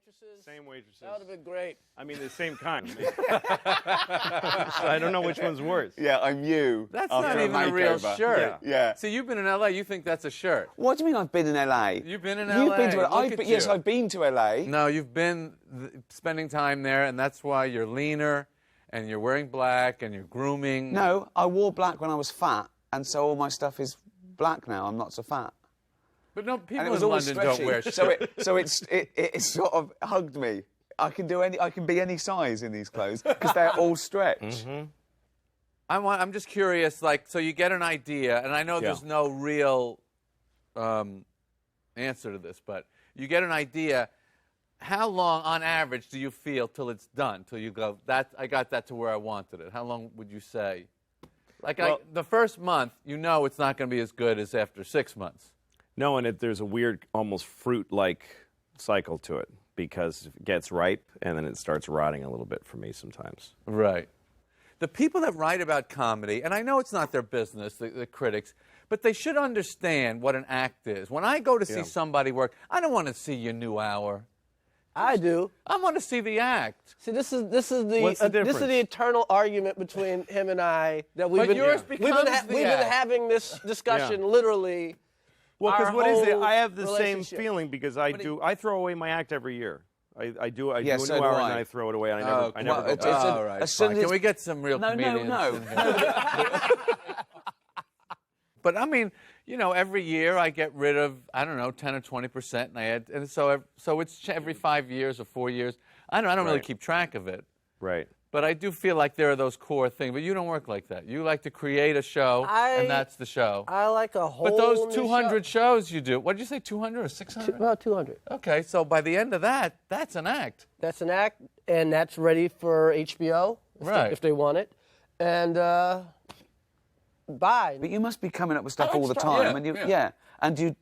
waitresses? Same waitresses. That would have been great. I mean, the same kind. I don't know which one's worse. Yeah, I'm you. That's after not even a real makeover. shirt. Yeah. So you've been in L.A., you think that's a shirt. What do you mean I've been in LA? You've been in You've LA. been to Look LA. at Yes, you. I've been to LA. No, you've been spending time there, and that's why you're leaner, and you're wearing black, and you're grooming. No, I wore black when I was fat, and so all my stuff is black now. I'm not so fat. But no, And people it was in always London don't stretchy. wear shirts. So it sort of hugged me. I can be any size in these clothes because they're all stretched. Mm-hmm. I'm just curious, like, so you get an idea, and I know there's no real answer to this, but you get an idea. How long, on average, do you feel till it's done? Till you go, I got that to where I wanted it? How long would you say? Like, the first month, you know it's not going to be as good as after 6 months. No, and there's a weird, almost fruit-like cycle to it because it gets ripe and then it starts rotting a little bit for me sometimes. Right. The people that write about comedy, and I know it's not their business, the critics, but they should understand what an act is. When I go to see somebody work, I don't want to see your new hour. I do. I want to see the act. See, this is the What's the this is difference? the eternal argument between him and I that we've But been yours we've becomes been, the we've been act. having this discussion literally. Well, because our what is it? whole I have the same relationship. feeling because I throw away my act every year. I do a Yeah, new so do hour and I. then I throw it away. And I never well, go it's back. All right, as soon fine. as Can we get some real No, comedians? no. in here? But I mean, you know, every year I get rid of, I don't know, 10 or 20%, and I add, and so it's every 5 years or 4 years. I don't really Right. keep track of it. Right. But I do feel like there are those core things. But you don't work like that. You like to create a show, and that's the show. I like a whole. But those new 200 shows you do, what did you say, 200 or 600? about 200. Okay, so by the end of that, that's an act. That's an act, and that's ready for HBO if they want it, and bye. But you must be coming up with stuff I like all the stuff. time, Yeah, and yeah.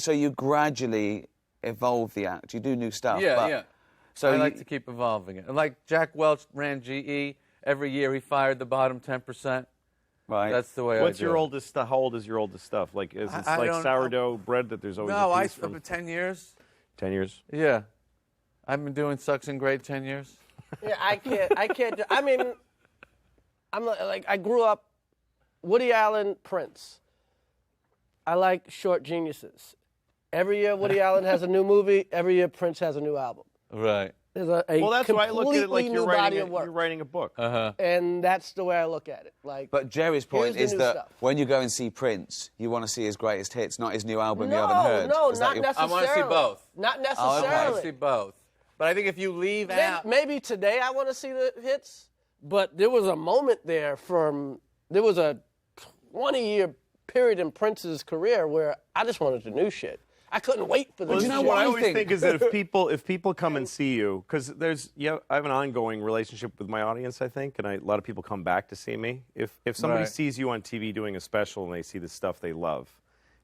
and you gradually evolve the act. You do new stuff. Yeah, but, yeah. So I like to keep evolving it. And like Jack Welch ran GE. Every year he fired the bottom 10%. right. That's the way What's I do your it. oldest stuff? How old is your oldest stuff? Like, is it I like don't- sourdough bread that there's always No, a I piece from 10 years. 10 years? Yeah. I've been doing Sucks in Grade 10 years. Yeah, I can't. I mean, I'm like I grew up Woody Allen, Prince. I like short geniuses. Every year Woody Allen has a new movie. Every year Prince has a new album. Right. There's a Well, that's why I look at it like completely you're new body writing, of work. you're writing a book. And that's the way I look at it. Like, But Jerry's point here's the is new that stuff. when you go and see Prince, you want to see his greatest hits, not his new album you haven't no, heard. no, Is that not your- I necessarily. want to see both. Not I want necessarily. to see both. But I think if you leave out... Maybe today I want to see the hits, but there was a moment there there was a 20-year period in Prince's career where I just wanted the new shit. I couldn't wait for the Well, new you know shit. what I always think is that if people come and see you, because I have an ongoing relationship with my audience, I think, and a lot of people come back to see me. If somebody Right. sees you on TV doing a special and they see the stuff they love,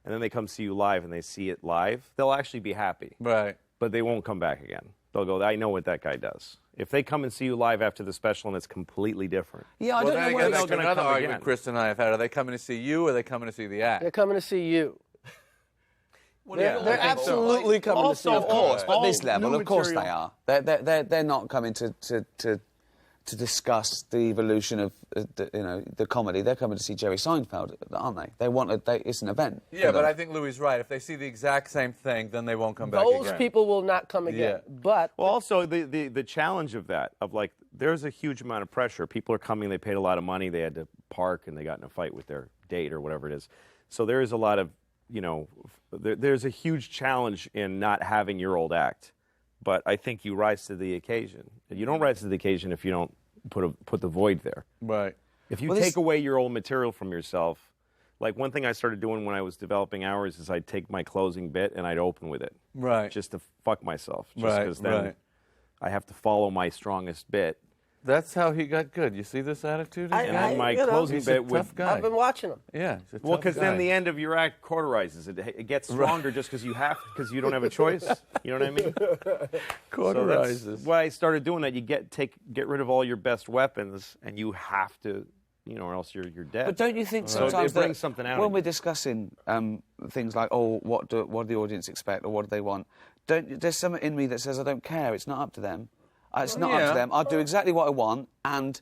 and then they come see you live and they see it live, they'll actually be happy. Right. But they won't come back again. They'll go, I know what that guy does. If they come and see you live after the special and it's completely different. Yeah, I Well, don't then know I where guess it's that's gonna another come argument again. Chris and I have had. Are they coming to see you or are they coming to see the act? They're coming to see you. Well, They're, yeah, they're I think so. absolutely coming to see you. Of course, but all this level, new of course they material. are. They're not coming to discuss the evolution of the comedy. They're coming to see Jerry Seinfeld, aren't they? It's an event. Yeah, for but them. I think Louis right. If they see the exact same thing, then they won't come back Those again. people will not come again. Yeah. But Well, also the challenge of that, of like, there's a huge amount of pressure. People are coming, they paid a lot of money, they had to park, and they got in a fight with their date or whatever it is. So there is a lot of, there's a huge challenge in not having your old act. But I think you rise to the occasion. You don't rise to the occasion if you don't put the void there. Right. If you Well, take away your old material from yourself, like one thing I started doing when I was developing hours is I'd take my closing bit and I'd open with it. Right. Just to fuck myself. Just Right, because then right. I have to follow my strongest bit. That's how he got good. You see this attitude? I- And then my you know, closing he's a bit tough with... guy. I've been watching them. Yeah. He's a Well, tough because then guy. the end of your act cauterizes it. It gets stronger just because because you don't have a choice. You know what I mean? So that's Cauterizes. why I started doing that. You get rid of all your best weapons, and you have to, or else you're dead. But don't you think So sometimes it brings something out when of we're you. discussing things like, what do the audience expect or what do they want? there's something in me that says I don't care. It's not up to them. It's not up yeah. to them. I'll do exactly what I want, and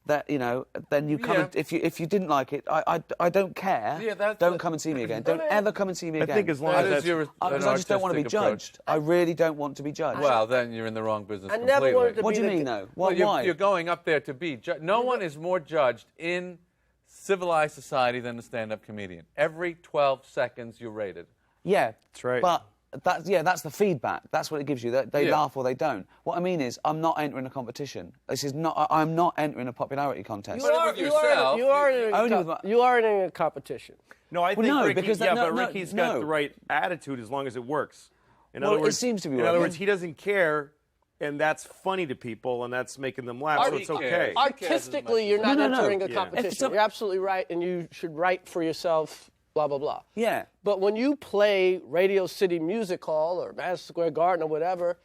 that, you know, then you come. Yeah. And, if you didn't like it, I don't care. Yeah, don't come and see me again. Don't ever come and see me I again. think as long That as is that's your Because an I just don't want to be artistic approach. judged. I really don't want to be judged. Well, then you're in the wrong business I completely. never wanted to What be do you the mean, guy- though? Well, Why? you're going up there to be judged. No one is more judged in civilized society than a stand-up comedian. Every 12 seconds you're rated. Yeah, That's right. But that's the feedback. That's what it gives you. They Yeah. laugh or they don't. What I mean is, I'm not entering a competition. This is not. I'm not entering a popularity contest. But with yourself, you are in Only a, with my- you are in a competition. No, I think no, Ricky, because yeah, that- no, but no, Ricky's got no. the right attitude as long as it works. In Well, other it words, seems to be In other working. words, he doesn't care, and that's funny to people, and that's making them laugh, so He it's cares. okay. Artistically, you're not No, no, no. entering a Yeah. competition. If some- You're absolutely right, and you should write for yourself, blah, blah, blah. Yeah. But when you play Radio City Music Hall or Madison Square Garden or whatever,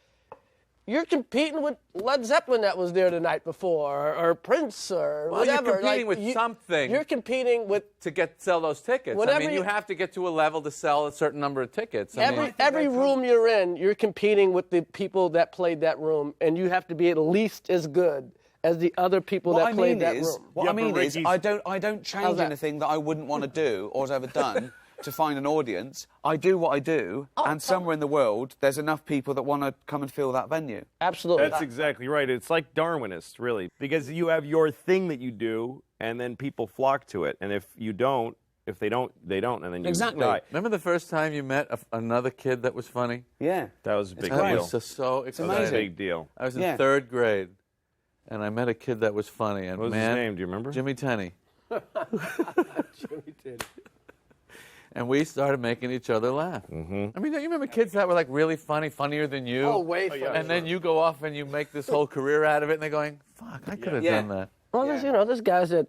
you're competing with Led Zeppelin that was there the night before, or Prince, or Well, you're whatever. competing with something. You're competing with to sell those tickets. Whenever I mean, you you- have to get to a level to sell a certain number of tickets. I mean, every room you're in. You're competing with the people that played that room, and you have to be at least as good as the other people What that I played mean that is, room. what Yeah, I mean but is, Ricky's- I don't How's change that? anything that I wouldn't want to do or has ever done to find an audience. I do what I do, and somewhere in the world, there's enough people that want to come and fill that venue. Absolutely. That's exactly right. It's like Darwinist, really, because you have your thing that you do, and then people flock to it. And if you don't, if they don't, they don't, and then you Exactly. die. remember the first time you met another kid that was funny? Yeah. That was a big great. That deal. was just so That exciting. was a amazing. big deal. I was in Yeah. 3rd grade, and I met a kid that was funny. And What was man, his name? Do you remember? Jimmy Tenney. Jimmy did. And we started making each other laugh. Mm-hmm. I mean, don't you remember kids that were like really funny, funnier than you? Oh, way funnier. And then you go off and you make this whole career out of it, and they're going, "Fuck, I could have Yeah. done that." Well, there's guys that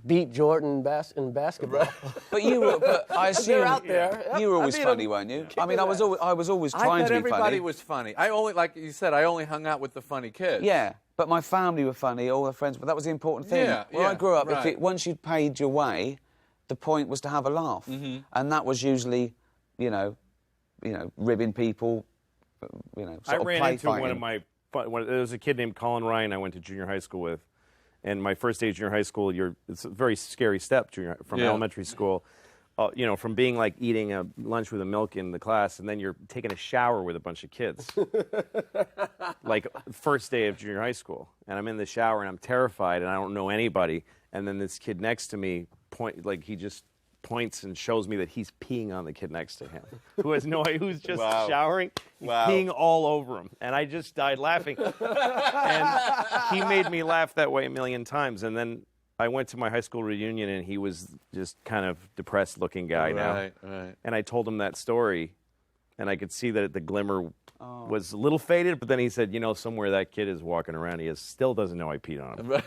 beat Jordan in basketball. But you were, but I assume They're out there. You were I always beat funny, 'em. weren't you? I mean, I was always I trying thought to be everybody funny. was funny. I only, like you said, I only hung out with the funny kids. Yeah, but my family were funny, all the friends, but that was the important thing. Yeah, Where I yeah, grew up, right. once you'd paid your way, the point was to have a laugh. Mm-hmm. And that was usually, you know, ribbing people, sort I of ran play into fighting. one of my. There was a kid named Colin Ryan I went to junior high school with, and my first day of junior high school, it's a very scary step from Yeah. elementary school. From being like eating a lunch with a milk in the class, and then you're taking a shower with a bunch of kids. Like first day of junior high school, and I'm in the shower and I'm terrified and I don't know anybody. And then this kid next to me he just points and shows me that he's peeing on the kid next to him, who has no idea, who's just Wow. showering, he's Wow. peeing all over him, and I just died laughing. And he made me laugh that way a million times, and then I went to my high school reunion, and he was just kind of depressed-looking guy now. Right. And I told him that story, and I could see that the glimmer Oh. was a little faded, but then he said, somewhere that kid is walking around, still doesn't know I peed on him.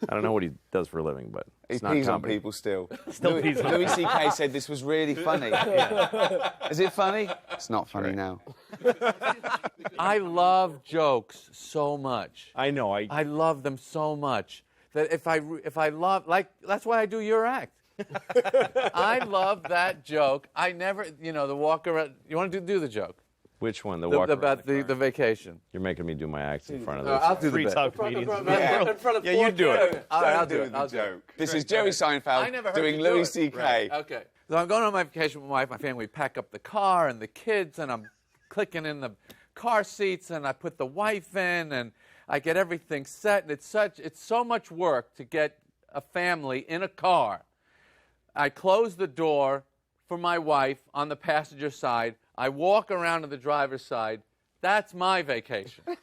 I don't know what he does for a living, but it's He not pees on comedy. people still. Still pees on Louis C.K. said this was really funny. Is it funny? It's not funny now. I love jokes so much. I know. I love them so much that if I love, like, that's why I do your act. I love that joke. I never, the walk around. You want to do the joke? Which one? The walk About the vacation. You're making me do my act in front of I'll those do the free bit. talk comedians. In front of Yeah, you do it. All right, I'll do do it. the I'll do it. joke. This is Jerry I Seinfeld never heard doing you do Louis it. C.K. Right, okay. So I'm going on my vacation with my wife, my family. We pack up the car and the kids, and I'm clicking in the car seats, and I put the wife in, and I get everything set. And it's so much work to get a family in a car. I close the door for my wife on the passenger side. I walk around to the driver's side. That's my vacation. Is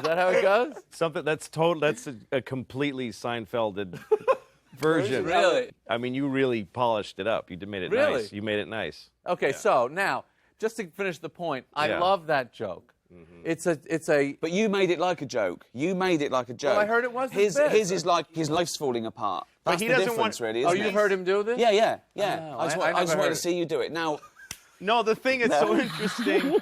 that how it goes? Something that's total. That's a completely Seinfelded version. Really? I mean, you really polished it up. You made it Really? nice. You made it nice. Okay, so now, just to finish the point, I Yeah. love that joke. It's a. But you made it like a joke. You made it like a joke. I heard it was his. a bit. His is like his life's falling apart. That's he the doesn't difference, want- really. Oh, Isn't you've it? heard him do this? Yeah. Oh, I just I wanted never to heard it. see you do it. Now, No, the thing is so interesting.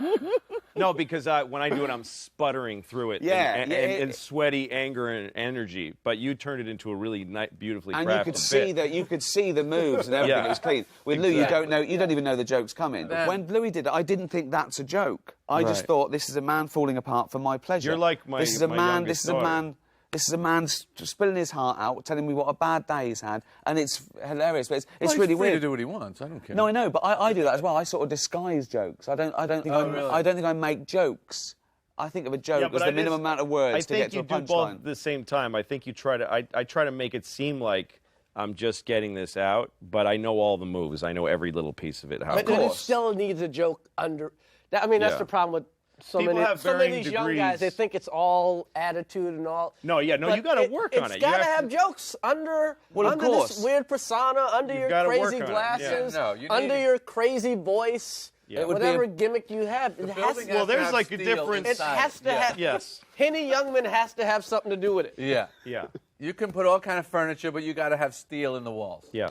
No, because when I do it, I'm sputtering through it. Yeah, and sweaty anger and energy. But you turned it into a really beautifully crafted And you could see bit. that. You could see the moves and everything. Yeah. It was clean. With Lou, you don't know. You don't even know the joke's coming. Then- When Louis did it, I didn't think that's a joke. I just Right. thought this is a man falling apart for my pleasure. You're like my- This is a my man. youngest This is a daughter. man. This is a man spilling his heart out, telling me what a bad day he's had, and it's hilarious. But it's Well, he's really free weird. to do what he wants. I don't care. No, I know, but I do that as well. I sort of disguise jokes. I don't think I don't think I make jokes. I think of a joke as the minimum amount of words to get to a I think you do both punchline. at the same time. I think you try to. I try to make it seem like I'm just getting this out, but I know all the moves. I know every little piece of it. How But it then it goes. still needs a joke under. I mean, that's Yeah. the problem with so People many. have So many of varying these young guys, they degrees. think it's all attitude and all. No, yeah, no, But you gotta work on it. It's You got to have have to- jokes under Well, of under course. this weird persona, under You've your gotta work crazy on it, yeah. glasses, No, you need under it. your crazy voice, It would be whatever a- gimmick you have. It has building to, has Well, to there's have like a steel difference- it inside. has to Yeah. have. Yes. Henny Youngman has to have something to do with it. Yeah. Yeah. You can put all kind of furniture, but you got to have steel in the walls. Yeah.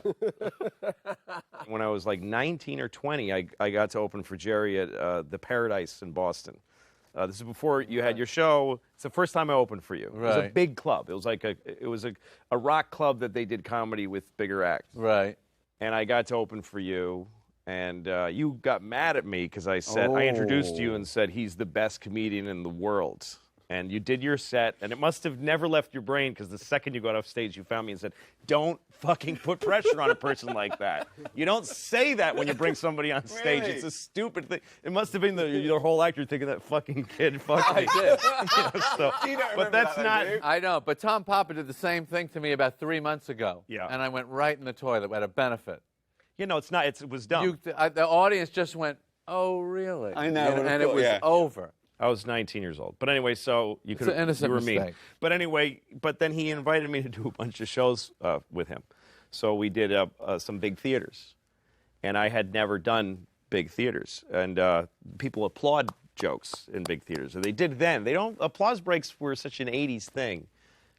When I was like 19 or 20, I got to open for Jerry at the Paradise in Boston. This is before you had your show. It's the first time I opened for you. It was a Right. big club. It was like a rock club that they did comedy with bigger acts. Right. And I got to open for you. And you got mad at me because I introduced you and said he's the best comedian in the world. And you did your set, and it must have never left your brain because the second you got off stage, you found me and said, "Don't fucking put pressure on a person like that. You don't say that when you bring somebody on stage. Really? It's a stupid thing." It must have been your whole actor thinking that fucking kid fucked me. I did. So, but that's not. I know, but Tom Papa did the same thing to me about 3 months ago. Yeah. And I went right in the toilet at a benefit. You know, it's not. It was dumb. The audience just went, "Oh, really?" I know, And, of it course, was yeah. over. I was 19 years old. But anyway, so you could an innocent you were mean. mistake. But anyway, but then he invited me to do a bunch of shows with him. So we did some big theaters. And I had never done big theaters. And people applaud jokes in big theaters. And they did then. Applause breaks were such an 80s thing.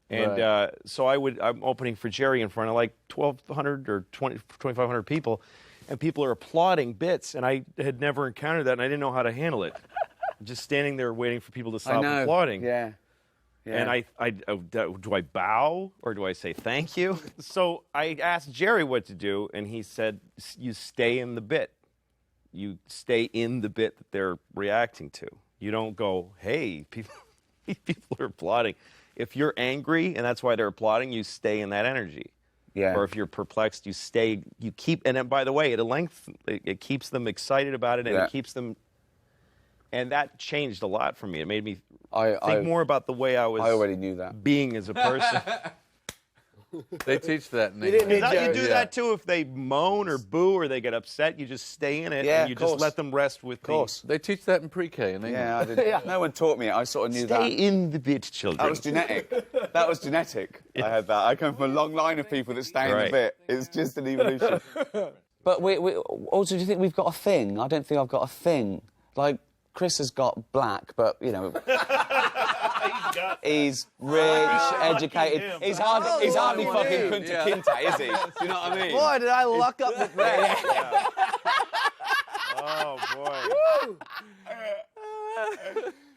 And Right. so I'm opening for Jerry in front of like 1,200 or 2,500 people. And people are applauding bits. And I had never encountered that, and I didn't know how to handle it. Just standing there waiting for people to stop applauding. Yeah. And do I bow or do I say thank you? So I asked Jerry what to do, and he said, "You stay in the bit. You stay in the bit that they're reacting to. You don't go, hey, people are applauding. If you're angry and that's why they're applauding, you stay in that energy. Yeah. Or if you're perplexed, you keep. And then, by the way, it keeps them excited about it, and Yeah. it keeps them. And that changed a lot for me. It made me I think more about the way I was I already knew that. being as a person. They teach that in didn't England. need You Jerry. do that too if they moan or boo or they get upset. You just stay in it Yeah, and you of just course. let them rest with Of course. They teach that in pre-K in England. Yeah, I did. No one taught me it. I sort of knew Stay that. in the bit, children. That was genetic. That was genetic. I had that. I come from a long line of people that stay in Right. the bit. It's just an evolution. But we also, do you think we've got a thing? I don't think I've got a thing. Like, Chris has got black, but, you know... He's rich, educated. him. He's hardly Oh, fucking dude. Kunta Kinte, is he? Do you know what I mean? Boy, did I luck up with that. Oh, boy.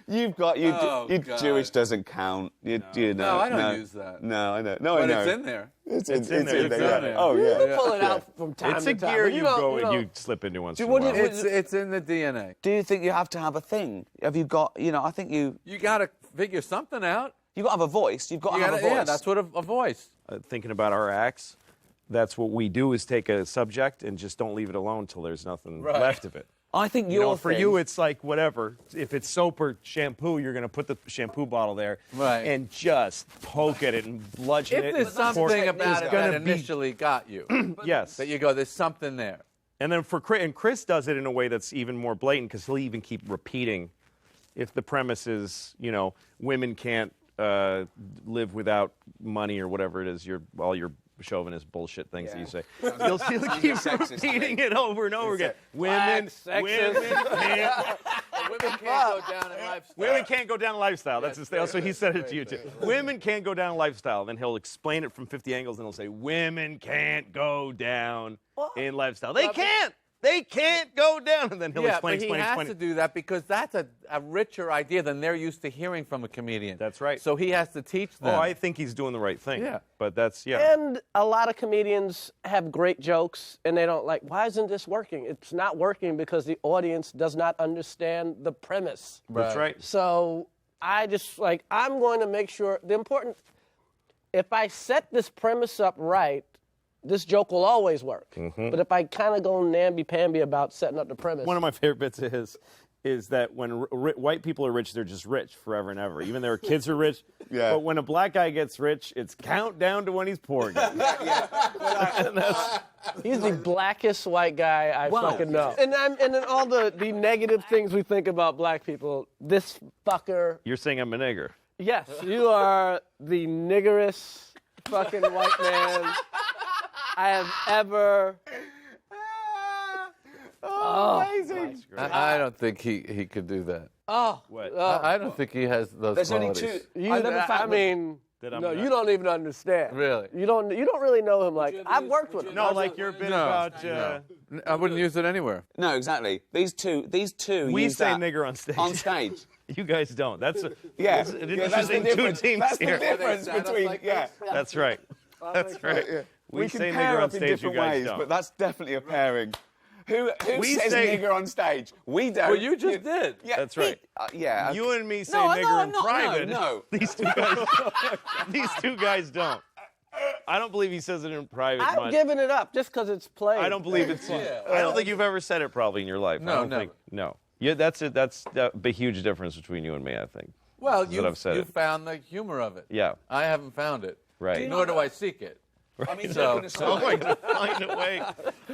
You've got Oh, you God. Jewish doesn't count. You know. No, I don't use that. No, I know. No, I But know. it's in there. It's in there. yeah. It's in there. Oh yeah. Pull it out from time It's to a time. gear but you don't- go and don't- you slip into once in a what do while. you- It's in the DNA. Do you think you have to have a thing? Have you got? You know, I think you got to figure something out. got to have a voice. You've got to You have a gotta, voice. yeah, that's what a voice. Thinking about our acts, that's what we do is take a subject and just don't leave it alone till there's nothing Right. left of it. I think You know, your for thing- you, it's like whatever. If it's soap or shampoo, you're going to put the shampoo bottle there Right. and just poke at it and bludgeon it. If there's and pour- something about it gonna that be- initially got you, Yes. that you go, there's something there. And then Chris does it in a way that's even more blatant because he'll even keep repeating. If the premise is, you know, women can't live without money or whatever it is, all your chauvinist bullshit things that you say, he'll keep sexist repeating it over and over again. Women sexist. can't. Women can't go down in lifestyle. Women can't go down lifestyle. That's his thing. So he said it to you too. Women can't go down lifestyle. Then he'll explain it from 50 angles and he'll say, women can't go down in lifestyle. They can't. They can't go down. And then he'll Yeah, explain, but he explain, has explain. to do that because that's a richer idea than they're used to hearing from a comedian. That's right. So he has to teach them. Oh, I think he's doing the right thing. Yeah. But that's, yeah. And a lot of comedians have great jokes, and they don't like, why isn't this working? It's not working because the audience does not understand the premise. That's right. So I just, like, I'm going to make sure, if I set this premise up right, this joke will always work. But if I kind of go namby-pamby about setting up the premise. One of my favorite bits of his is that when white people are rich, they're just rich forever and ever. Even their kids are rich. Yeah. But when a black guy gets rich, it's countdown to when he's poor again. He's the blackest white guy I Wow. fucking know. And then all the negative things we think about black people, this fucker. You're saying I'm a nigger. Yes, you are the niggerest fucking white man I have ever. Amazing. I don't think he could do that. Oh, What? I don't think he has those There's only qualities. two. you, I never I found mean, That I'm no, not- you don't even understand. Really? You don't really know him like I've worked with him. No, like your bit No, about... no. I wouldn't use it anywhere. No, exactly. These two. We use say that nigger on stage. On stage. You guys don't. That's an Yeah. interesting that's the two difference. teams That's here. the difference between. Yeah. That's right. That's right. We can say pair nigger on up in stage, you different guys ways, don't. but that's definitely a pairing. Who We says say- nigger on stage? We don't. Well, you just did. Yeah, That's right. yeah. You and me say No, nigger no, in I'm not. private. No. These two guys don't. I don't believe he says it in private I'm much. giving it up just because it's played. I don't believe it's. I don't think you've ever said it probably in your life. No, I don't never. think. No. Yeah, that's it. That's the huge difference between you and me. I think. Well, Is that I've said you it. found the humor of it. Yeah. I haven't found it. Right. Nor do I seek it. I mean, So- joking Oh my aside, God, find a way.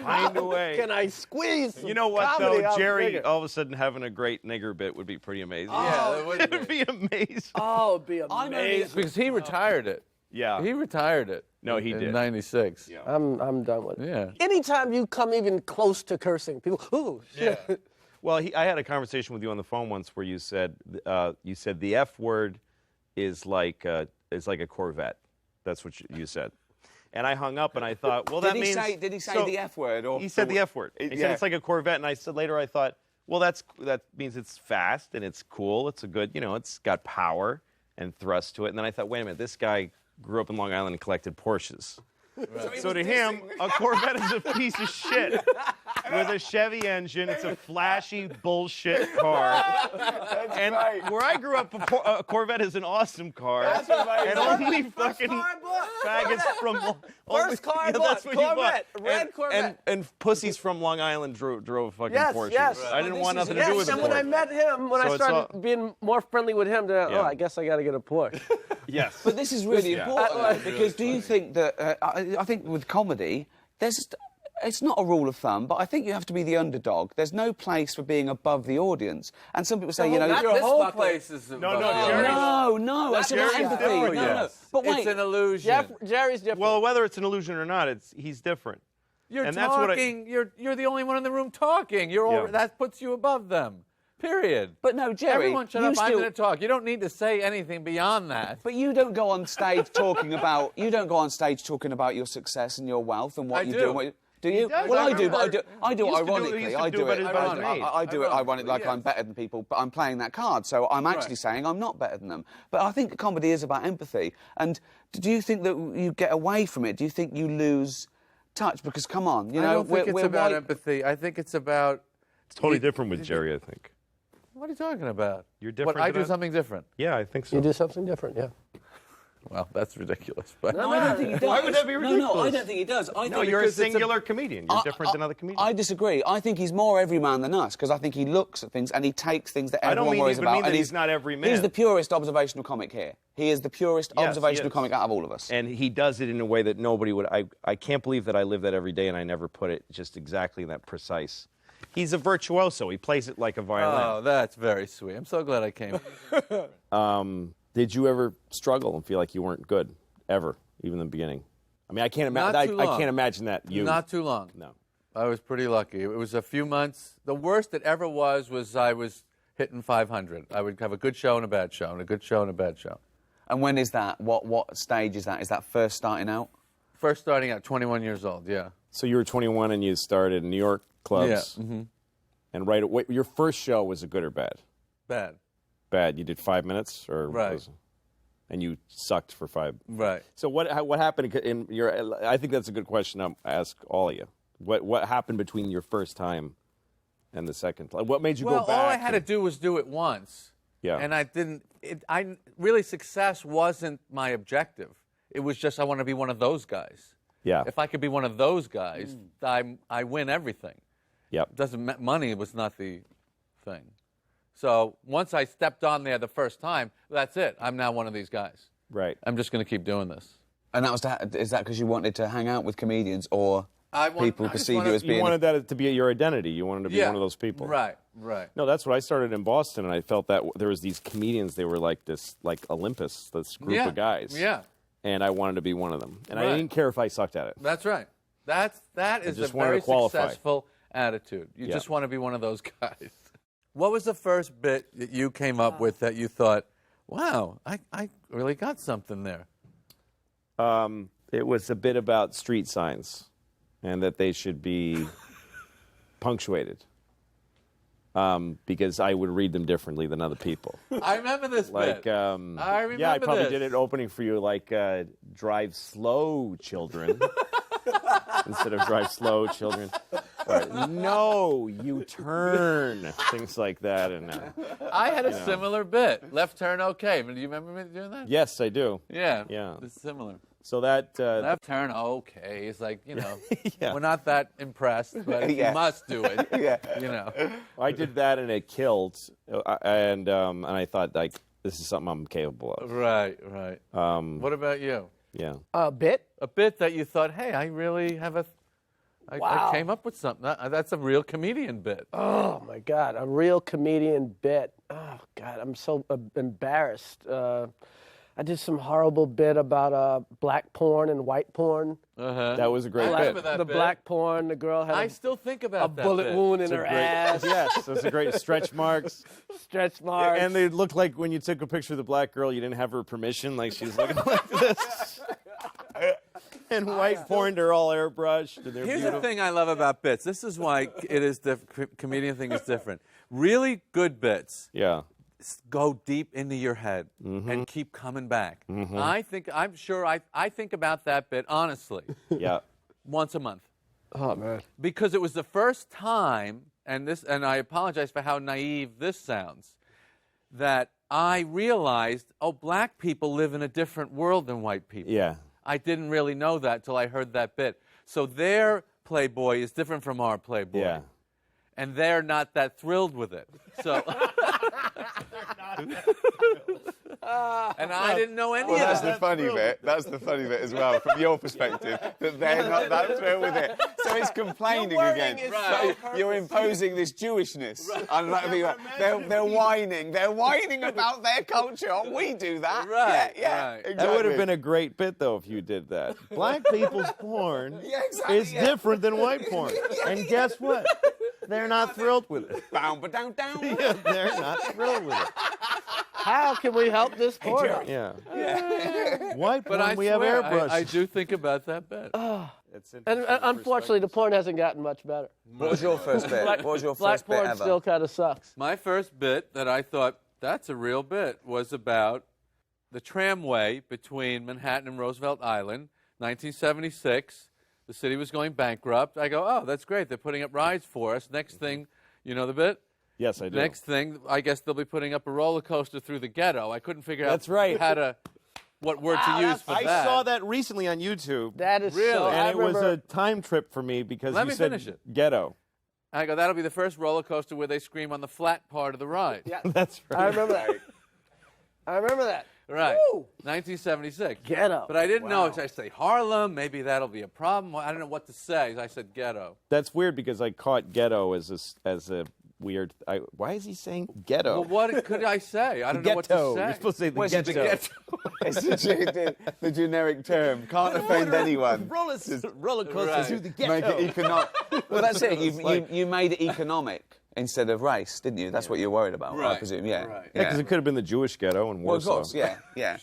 Find a way. Can I squeeze? Some You know what comedy though, out of Jerry? nigger? All of a sudden having a great nigger bit would be pretty amazing. Yeah, that would it would be amazing. Oh, it'd be I'm only- amazing. Because he retired it. Yeah. He retired it. No, he in did. '96. Yeah. I'm done with it. Yeah. Anytime you come even close to cursing, people, ooh, shit. Well, I had a conversation with you on the phone once where you said the F word is like a Corvette. That's what you said. And I hung up and I thought, well, that did he means. say? Did he say so- the F word? Or He said the F word. He Yeah. said it's like a Corvette, and I said later I thought, well, that means it's fast and it's cool. It's a good, it's got power and thrust to it. And then I thought, wait a minute, this guy grew up in Long Island and collected Porsches. So to him, a Corvette is a piece of shit with a Chevy engine. It's a flashy bullshit car. And where I grew up, a Corvette is an awesome car. And only fucking faggots from First car I that's bought, what you Corvette, bought. red Corvette. And pussies from Long Island drove fucking Yes, Porsches. yes. I didn't Well, want this nothing is- to do Yes, with the and when I Porsche. met him, when So I it's started being more friendly with him, then, Yeah. I guess I got to get a Porsche. Yes. But this is really Yeah. important though, because do you think that I think with comedy, it's not a rule of thumb, but I think you have to be the underdog. There's no place for being above the audience. And some people say, not Your this whole fucker. place is No, above Jerry. you. no, it's about Jerry's empathy. different, No, no. yes. But wait, It's an illusion. Jerry's different. Well, whether it's an illusion or not, he's different. You're and that's what I- talking. You're the only one in the room talking. Yeah. That puts you above them. Period. but no, Jerry, Everyone shut you up. I'm still- going to talk. You don't need to say anything beyond that. But you don't go on stage talking about your success and your wealth and what I you do. do. And what do you? does. Well, I I do, but remember- I do He it used to do it- he ironically. used to I do do it it. better than me. I do it ironically, like yes. I'm better than people, but I'm playing that card. So I'm actually saying I'm not better than them. But I think comedy is about empathy. And do you think that you get away from it? Do you think you lose touch? Because come on, you know, I don't think it's we're about white- empathy. I think it's about. It's totally different with Jerry, I think. What are you talking about? You're different What, I than do us? something different. Yeah, I think so. You do something different, yeah. Well, that's ridiculous. But No, I don't think he does. Why would that be No, I ridiculous? don't think he does. I No, think you're a because it's singular comedian. You're different than other comedians. I disagree. I think he's more everyman than us because I think he looks at things and he takes things that I don't everyone mean worries even about. mean that and he's not every man. He's the purest observational comic here. He is the purest Yes, he observational is. comic out of all of us. And he does it in a way that nobody would. I can't believe that I live that every day and I never put it just exactly that precise. He's a virtuoso. He plays it like a violin. oh, that's very sweet. I'm so glad I came. Did you ever struggle and feel like you weren't good ever, even in the beginning? I mean, I can't Not imagine. too I long. can't imagine that you. Not too long. No. I was pretty lucky. It was a few months. The worst it ever was I was hitting 500. I would have a good show and a bad show, and a good show and a bad show. And when is that? What stage is that? Is that first starting out? First starting at 21 years old, yeah. So you were 21 and you started in New York. clubs. Yeah. Mm-hmm. And right away, your first show was a good or bad? Bad. Bad. You did 5 minutes, or Right. and you sucked for 5. Right. So what happened in your? I think that's a good question to ask all of you. What happened between your first time and the second time? What made you go back? Well, all I had to do was do it once. Yeah. And I didn't. Really, success wasn't my objective. It was just I want to be one of those guys. Yeah. If I could be one of those guys, I win everything. Yep. Money was not the thing. So once I stepped on there the first time, that's it. I'm now one of these guys. Right. I'm just going to keep doing this. And that was is that because you wanted to hang out with comedians, or people perceive you as being? You wanted that to be your identity. You wanted to be one of those people. Right. Right. No, that's what I started in Boston, and I felt that there was these comedians. They were like this, like Olympus, this group of guys. Yeah. And I wanted to be one of them, and I Right. didn't care if I sucked at it. That's right. That is a just wanted very to qualify. successful attitude. You Yeah. just want to be one of those guys. What was the first bit that you came up with that you thought, wow, I really got something there? It was a bit about street signs, and that they should be punctuated, because I would read them differently than other people. I remember this Like, bit. I remember yeah, I probably this. did it opening for you, like drive slow, children, instead of drive slow, children. Or, no, you turn, things like that. And I had a similar bit. Left turn, okay. But do you remember me doing that? yes, I do. Yeah. Yeah. It's similar. So that Left turn, okay. It's like, Yeah. we're not that impressed, but if Yeah. you must do it. Yeah. I did that and it killed, and I thought, like, this is something I'm capable of. Right, right. What about you? Yeah. Bit? A bit that you thought, hey, I really have I Wow. came up with something. That's a real comedian bit. Oh my God, a real comedian bit. Oh God, I'm so embarrassed. I did some horrible bit about black porn and white porn. That was a great I bit. remember that The bit. black porn, the girl had I a still think about that bullet bit. wound in It's a her great- ass, Yes, those are great stretch marks. stretch marks. And they looked like when you took a picture of the black girl, you didn't have her permission, like she's looking like this. And white porn, they're all airbrushed. And they're Here's beautiful. the thing I love about bits. This is why it is the comedian thing is different. Really good bits Yeah. go deep into your head Mm-hmm. and keep coming back. I'm sure I think about that bit honestly Yeah. once a month. Oh man. Because it was the first time, and I apologize for how naive this sounds, that I realized, black people live in a different world than white people. Yeah. I didn't really know that till I heard that bit. So their Playboy is different from our Playboy. Yeah. And they're not that thrilled with it. So and I didn't know any Well, of that's that. the funny bit. That's the funny bit as well, from your perspective, that they're not that thrilled with it. So it's complaining again. Right. So you're imposing this Jewishness. On other people. They're whining. They're whining about their culture. We do that. Right, Yeah. right. Exactly. That would have been a great bit, though, if you did that. Black people's porn Yeah, exactly, is yeah. different than white porn. And guess what? They're not thrilled with it. Bow, ba, down, down. Yeah, they're not thrilled with it. How can we help this porn? Yeah. White porn, But I we swear, have airbrushes. I do think about that bit. And unfortunately, the porn hasn't gotten much better. What was your first bit? What was your Black first bit porn ever? still kind of sucks. My first bit that I thought, that's a real bit, was about the tramway between Manhattan and Roosevelt Island, 1976. The city was going bankrupt. I go, oh, that's great. They're putting up rides for us. Next thing, you know the bit? Yes, I do. Next thing, I guess they'll be putting up a roller coaster through the ghetto. I couldn't figure That's out right. what word to use for I that. saw that recently on YouTube. That is Really? so. and I it was remember, a time trip for me because Let you me said finish it. ghetto. I go, that'll be the first roller coaster where they scream on the flat part of the ride. Yeah. That's right. I remember that. I remember that. Right. Woo! 1976. Ghetto. But I didn't know. Should I say Harlem? Maybe that'll be a problem. I don't know what to say. I said ghetto. That's weird because I caught ghetto as a weird. Why is he saying ghetto? Well, what could I say? I don't know what to Ghetto. say. You're supposed to say the Where's the ghetto. It's the generic term. Can't offend anyone. Roller coasters Right. through the Make ghetto. it economic. Well, that's it. You made it economic. instead of race, didn't you? That's what you're worried about, I presume. Yeah. Right. Yeah, because it could have been the Jewish ghetto in Well, of Warsaw. course, yeah.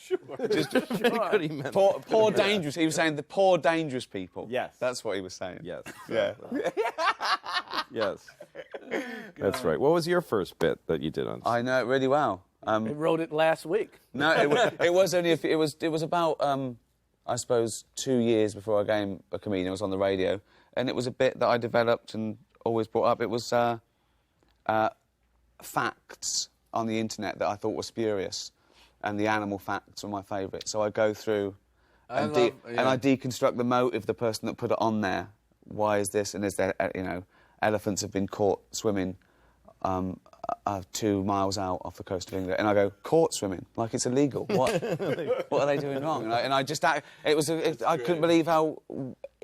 Just could he meant Poor dangerous. He was saying the poor dangerous people. Yes. That's what he was saying. Yes. Yeah. Yes. That's right. What was your first bit that you did on? I know it really well. I wrote it last week. No, it was only it was about I suppose 2 years before I became a comedian. I was on the radio, and it was a bit that I developed and always brought up. It was facts on the internet that I thought were spurious, and the animal facts were my favourite. So I go through and I deconstruct the motive, the person that put it on there. Why is this? And is there, elephants have been caught swimming 2 miles out off the coast of England, and I go, caught swimming, like it's illegal. What are they doing wrong? And I just, I couldn't believe how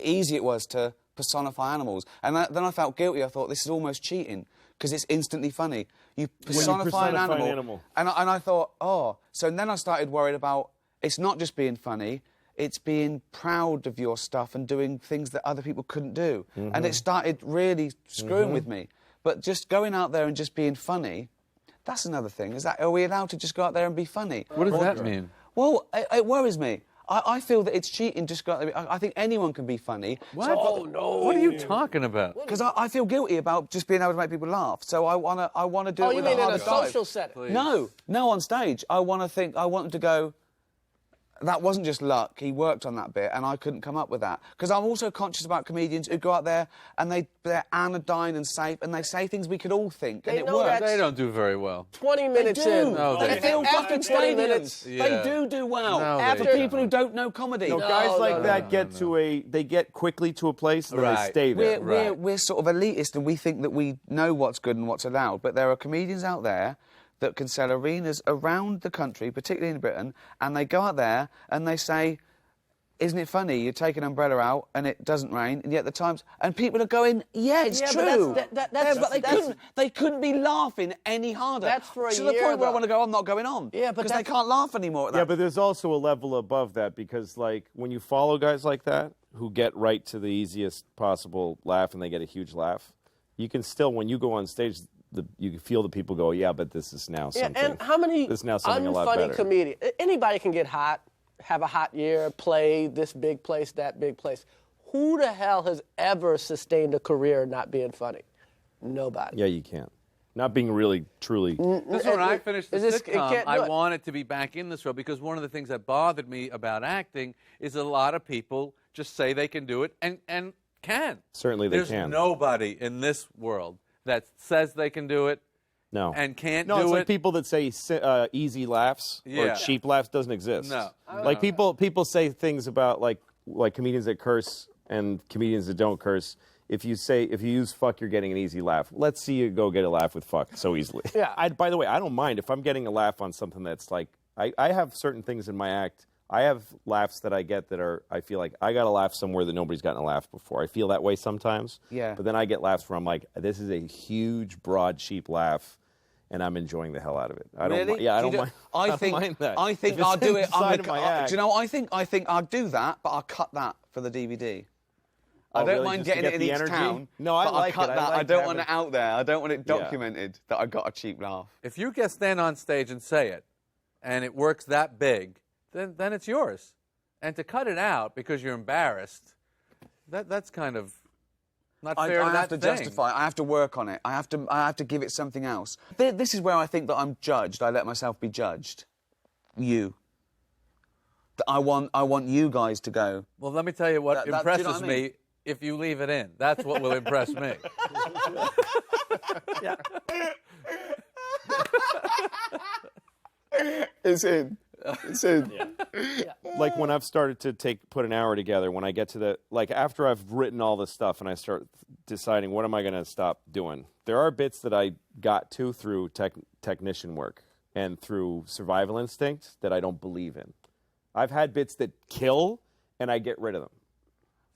easy it was to personify animals. And then I felt guilty. I thought, this is almost cheating, because it's instantly funny. You personify an animal. And I thought, oh. So then I started worried about, it's not just being funny, it's being proud of your stuff and doing things that other people couldn't do. And it started really screwing with me. But just going out there and just being funny, that's another thing. Are we allowed to just go out there and be funny? What does that mean? Well, it worries me. I feel that it's cheating just go out there. I think anyone can be funny. What? So no. What are you talking about? because I feel guilty about just being able to make people laugh. So I wanna do Oh, it you with mean a in harder a dive. social setting? No, on stage. I want them to go, that wasn't just luck, he worked on that bit, and I couldn't come up with that. Because I'm also conscious about comedians who go out there and they're anodyne and safe, and they say things we could all think, and They it know works. that- They don't do very well. 20 minutes They do. in. No, They they fill After fucking 20 stadiums. minutes. Yeah. They do well. No, After they people who don't know comedy. No, guys like no, that they get quickly to a place and then they Right. stay there. We're sort of elitist, and we think that we know what's good and what's allowed. But there are comedians out there that can sell arenas around the country, particularly in Britain, and they go out there and they say, isn't it funny? You take an umbrella out and it doesn't rain, and yet the Times... And people are going, yeah, it's Yeah, true. but They couldn't be laughing any harder. That's for a to the year, point where I though. want to go, I'm not going on. Yeah, but because they that's- can't laugh anymore at that. Yeah, but there's also a level above that, because like when you follow guys like that who get right to the easiest possible laugh and they get a huge laugh, you can still, when you go on stage, you can feel the people go, yeah, but this is now something. Yeah, and how many this is now something a lot unfunny better. comedians? Anybody can get hot, have a hot year, play this big place, that big place. Who the hell has ever sustained a career not being funny? Nobody. Yeah, you can't. Not being really, truly. That's when I finished the Is this- it sitcom, can't do I it. wanted to be back in this role, because one of the things that bothered me about acting is a lot of people just say they can do it and can. Certainly they There's can. nobody in this world that says they can do it No. and can't No, do it's it. like people that say easy laughs Yeah. or cheap laughs doesn't exist. No. Like people say things about like comedians that curse and comedians that don't curse. If you use fuck, you're getting an easy laugh. Let's see you go get a laugh with fuck so easily. Yeah. By the way, I don't mind if I'm getting a laugh on something that's like I have certain things in my act. I have laughs that I get that are, I feel like I got a laugh somewhere that nobody's gotten a laugh before. I feel that way sometimes. Yeah. But then I get laughs where I'm like, this is a huge, broad, cheap laugh, and I'm enjoying the hell out of it. I don't. Really? Yeah, I You don't mind. I don't mind that. I think If it's I'll do it. inside of my act. Do you know? I think I'll do that, but I'll cut that for the DVD. I Oh, don't really? mind Just to getting get it in the each energy? town. No, I but like I'll cut it. I that. I like don't want having- it out there. I don't want it documented that I got a cheap laugh. If you can stand on stage and say it, and it works that big, then it's yours. And to cut it out because you're embarrassed, that's kind of not fair to I that have to thing. justify. I have to work on it. I have to give it something else. This is where I think that I'm judged. I let myself be judged. You. That I want you guys to go. Well, let me tell you what Do you know impresses what I mean? me if you leave it in. That's what will impress me. It's in. It's in. Like when I've started to put an hour together, when I get to after I've written all this stuff and I start deciding what am I going to stop doing, there are bits that I got to through technician work and through survival instinct that I don't believe in. I've had bits that kill and I get rid of them.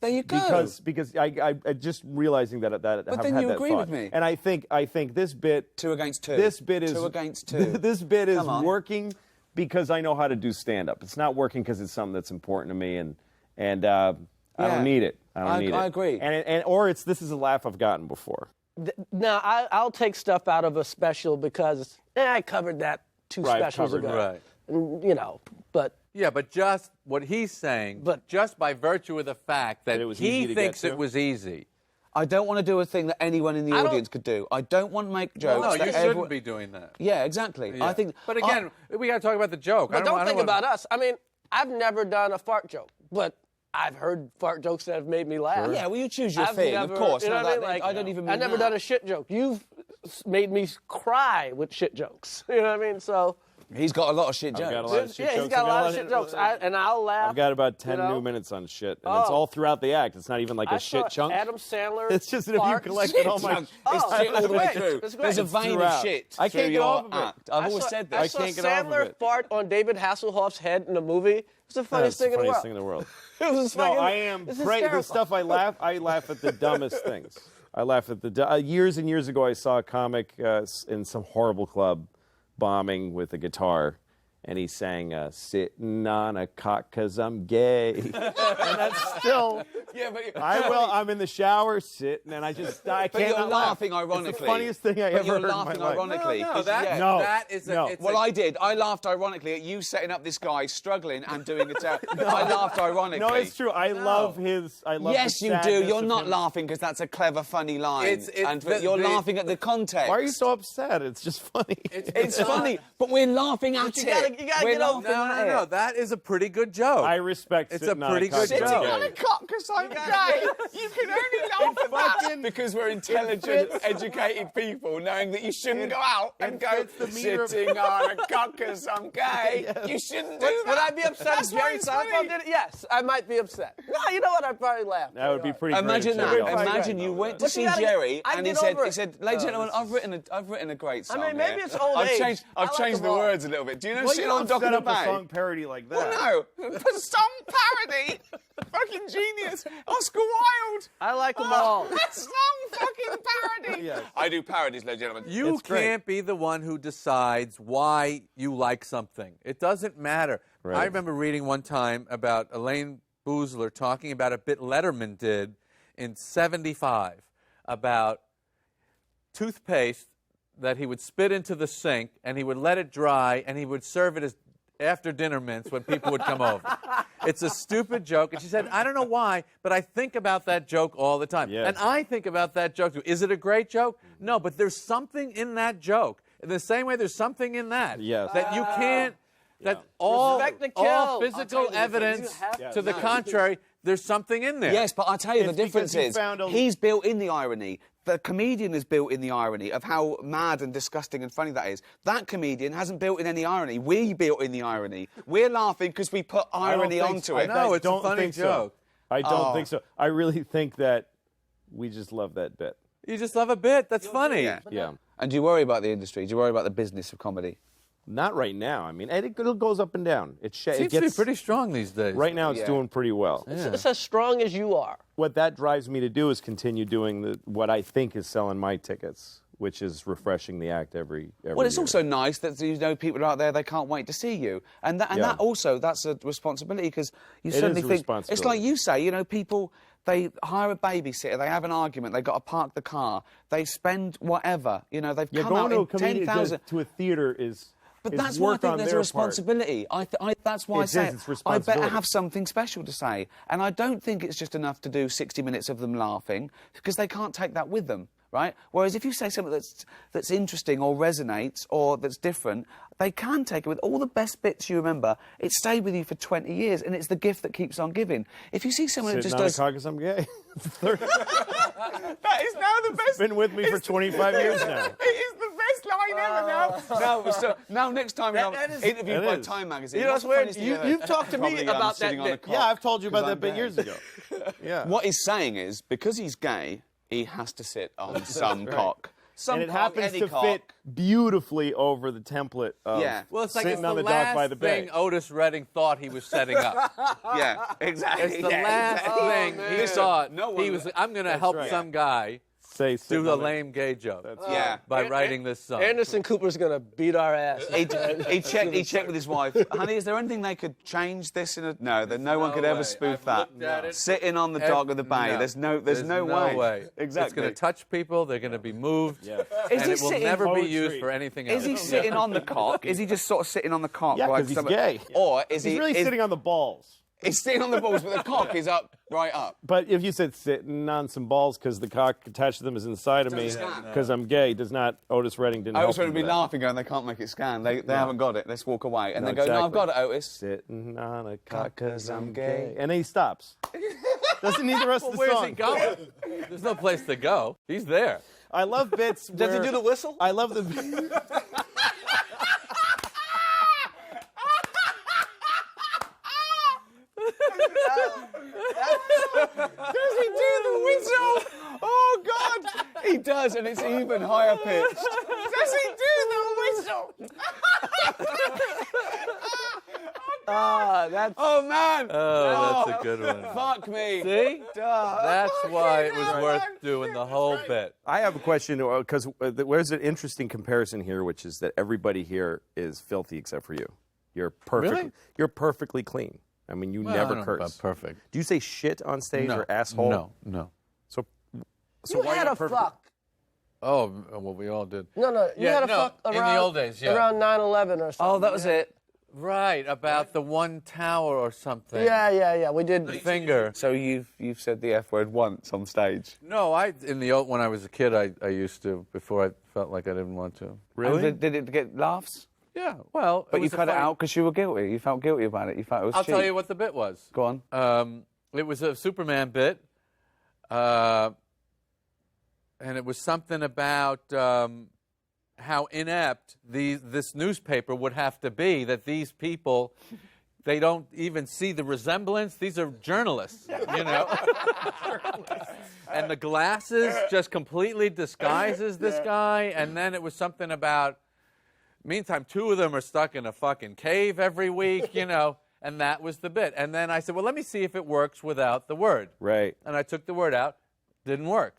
There you go. Because I just realizing that But I've then had you that agree thought. with me. And I think this bit 2 against 2. This bit is 2 against 2. This bit is Come on. working because I know how to do stand up. It's not working because it's something that's important to me and I don't need it. I don't need it. I agree. Or this is a laugh I've gotten before. Now, I'll take stuff out of a special because I covered that two Right, specials covered, ago. right. And, you know, but Yeah, but just what he's saying, But- just by virtue of the fact that That it was he easy to thinks get to? it was easy. I don't want to do a thing that anyone in the I don't- audience could do. I don't want to make jokes. No, that you shouldn't everyone- be doing that. Yeah, exactly. Yeah. I think. But again, we got to talk about the joke. But don't think about us. I mean, I've never done a fart joke, but I've heard fart jokes that have made me laugh. Yeah, well, you choose your I've thing, never, of course. You know No, what I that- mean? Like, I don't even mean I've never that. done a shit joke. You've made me cry with shit jokes. You know what I mean? So He's got a lot of shit jokes. got a lot of shit yeah, he's jokes. got a I lot got of shit jokes, and I'll laugh. I've got about 10 you know? new minutes on shit, and it's Oh. all throughout the act. It's not even like a I shit saw chunk. Adam Sandler. It's just that if you farts. collected all my... It's shit all the way great. through. It's great. There's a It's vein of throughout. shit I through can't get your off of it. act. I've I always saw- said I this. saw can't get off of Sandler it. fart on David Hasselhoff's head in a movie. It was the funniest That's the thing in the funniest world. thing in the world. It was No, fucking, I am it's the hysterical. stuff I laugh at the dumbest things. I laugh at the years and years ago I saw a comic in some horrible club bombing with a guitar, and he sang "Sitting on a Cock 'Cause I'm Gay," and that's still. Yeah, but I'm in the shower sitting, and I But can't you're not laugh. laughing ironically. It's the funniest thing I But ever you're heard in my laughing life. ironically. No, 'cause- that, yeah. No. that is a, No. it's Well, a, I did. I laughed ironically at you setting up this guy struggling and doing it. I laughed ironically. No, it's true. I love his. I love. Yes, the you do. sadness You're of not him. laughing because that's a clever, funny line. It's You're the- laughing at the context. Why are you so upset? It's just funny. It's funny, but we're laughing at you it. gotta We're get over laughing no, at no, no. it. That is a pretty good joke. I respect. It's sitting a on pretty cock good 'cause I'm joke. gay. On a cock 'cause I'm gay. You can only laugh at that because we're intelligent, educated people, knowing that you shouldn't go out and go fits the meter of- sitting on a cock 'cause I'm gay. You shouldn't do that. Would I be upset That's if why Jerry it's Seinfeld funny. did it? Yes, I might be upset. No, you know what? I'd probably laugh. That would be pretty. Imagine great if that. Jerry Seinfeld Imagine did you that. went to But you see gotta- Jerry I and he get said, over he it. said, ladies and gentlemen, I've written a great song. mean, maybe here. it's old I've age. changed, I I've like changed them the all. words a little bit. Do you know Well, shit you on don't Doc set and the up a Bay? song parody like that. Well, no, song parody. Fucking genius. Oscar Wilde. I like them all. Song fucking parody. Yes. I do parodies, ladies and gentlemen. You It's great. can't be the one who decides why you like something. It doesn't matter. Right. I remember reading one time about Elaine Boozler talking about a bit Letterman did in '75 about toothpaste that he would spit into the sink and he would let it dry and he would serve it as after dinner mints when people would come over. It's a stupid joke. And she said, I don't know why, but I think about that joke all the time. Yes. And I think about that joke too. Is it a great joke? No, but there's something in that joke. In the same way there's something in that. Yes. That you can't, that all, Respect the all kill. I'll tell physical you the evidence difference. You have to the contrary, there's something in there. Yes, but I tell you, It's the difference because you is found a- he's built in the irony. The comedian has built in the irony of how mad and disgusting and funny that is. That comedian hasn't built in any irony. We built in the irony. We're laughing because we put I don't irony think onto so. it. No, it's a don't funny think so. joke. I don't Oh. think so. I really think that we just love that bit. You just love a bit. That's funny. Yeah. Yeah. And do you worry about the industry? Do you worry about the business of comedy? Not right now. I mean, it goes up and down. It Seems gets to be pretty strong these days. Right now, it's Yeah. doing pretty well. It's as strong as you are. What that drives me to do is continue doing what I think is selling my tickets, which is refreshing the act every Well, it's year. also nice that people out there, they can't wait to see you. And that, Yeah. that's a responsibility because you It suddenly is a think... It's responsibility. like you say, people, they hire a babysitter, they have an argument, they've got to park the car, they spend whatever, they've Yeah, come going out to a in comedian 10,000... to a theater is. But is that's why I work think on there's a their part. responsibility. That's why I It say is, it's I better responsibility. have something special to say. And I don't think it's just enough to do 60 minutes of them laughing, because they can't take that with them, right? Whereas if you say something that's interesting or resonates or that's different, they can take it with all the best bits you remember. It stayed with you for 20 years, and it's the gift that keeps on giving. If you see someone who Sitting just on a does... caucus, I'm gay. That is now the best... Been with me for 25 years now. It is the best line ever now. Now, next time That I'm is- interviewed That by is. Time magazine, You know what's what's the weird? funniest thing you ever You've heard? talked to me Probably, about sitting that on a bit. cot. Yeah, I've told you about 'Cause that I'm bit gay. years ago. Yeah. What he's saying is, because he's gay, he has to sit on some right. cock. Some And it cock, happens any to cock. fit beautifully over the template of Yeah. Well, it's like sitting it's on the the dock last by the bay. thing Otis Redding thought he was setting up. Yeah, exactly. It's the yeah, last exactly. thing he Listen, thought. no one- he was. I'm going to help right. some guy say do sitting a on it. lame gay joke. Yeah. By writing this song. Anderson Cooper's gonna beat our ass. He checked with his wife. Honey, is there anything they could change this in a... No, that no one could ever way. spoof I've that. looked at it. Sitting on the dock of the bay. No. There's no way. Exactly. It's going to touch people. They're going to be moved. Yeah. Is And he it will sitting- never be Poetry. used for anything else. Is he sitting on the cock? Is he just sort of sitting on the cock? Yeah, like 'cause he's some- gay. Or is He's he... really is- sitting on the balls. He's sitting on the balls, but the cock is up, right up. But if you said sitting on some balls because the cock attached to them is inside of me scan. because I'm gay, does not Otis Redding didn't I help was going him to be with that. laughing, going, they can't make it scan. They haven't got it. Let's walk away. And No, they go, no, I've exactly. got it, Otis. Sitting on a cock 'Cause I'm gay. And then he stops. Doesn't need the rest of the Where's song. he going? There's no place to go. He's there. I love bits. Does he where- do the whistle? I love the. Does he do the whistle? Oh, God! He does, and it's even higher pitched. Does he do the whistle? That's... Oh, man! Oh, that's a good one. Fuck me. See? Duh. That's why it was worth doing the whole bit. I have a question because there's an interesting comparison here, which is that everybody here is filthy except for you. You're perfect. Really? You're perfectly clean. I mean, you never curse. Perfect. Do you say shit on stage or asshole? No. So You why had not a perfect? fuck. Oh, well, we all did. No, you Yeah, had a no, fuck in the around old days, yeah. around 9/11 or something. Oh, that was it. Right, about the one tower or something. Yeah. We did. Finger. So you've said the F word once on stage. No, when I was a kid, I used to, before I felt like I didn't want to. Really? And did it get laughs? Yeah, well. But you was a cut it funny- out because you were guilty. You felt guilty about it. You felt it was I'll cheap. tell you what the bit was. Go on. It was a Superman bit, and it was something about how inept this newspaper would have to be, that these people, they don't even see the resemblance. These are journalists, you know. And the glasses just completely disguises this guy. And then it was something about, meantime, two of them are stuck in a fucking cave every week, you know. And that was the bit. And then I said, well, let me see if it works without the word. Right. And I took the word out. Didn't work.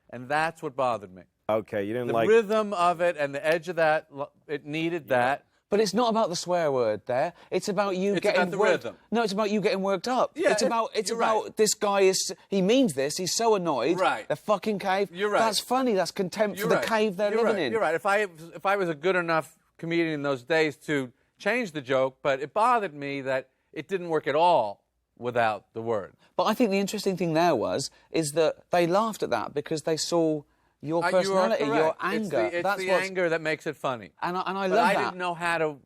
And that's what bothered me. Okay, you didn't The like. rhythm of it and the edge of that, it needed that. But it's not about the swear word there. It's about you It's getting about the worked. rhythm. No, it's about you getting worked up. Yeah, it's about you're right. this guy he means this. He's so annoyed. Right. The fucking cave. You're right. That's funny. That's contempt for the cave they're living in. You're right. If I was a good enough comedian in those days to change the joke, but it bothered me that it didn't work at all without the word. But I think the interesting thing there is that they laughed at that because they saw your personality, you are your correct. anger. It's That's the what's- anger that makes it funny. And I But love I that. didn't know how to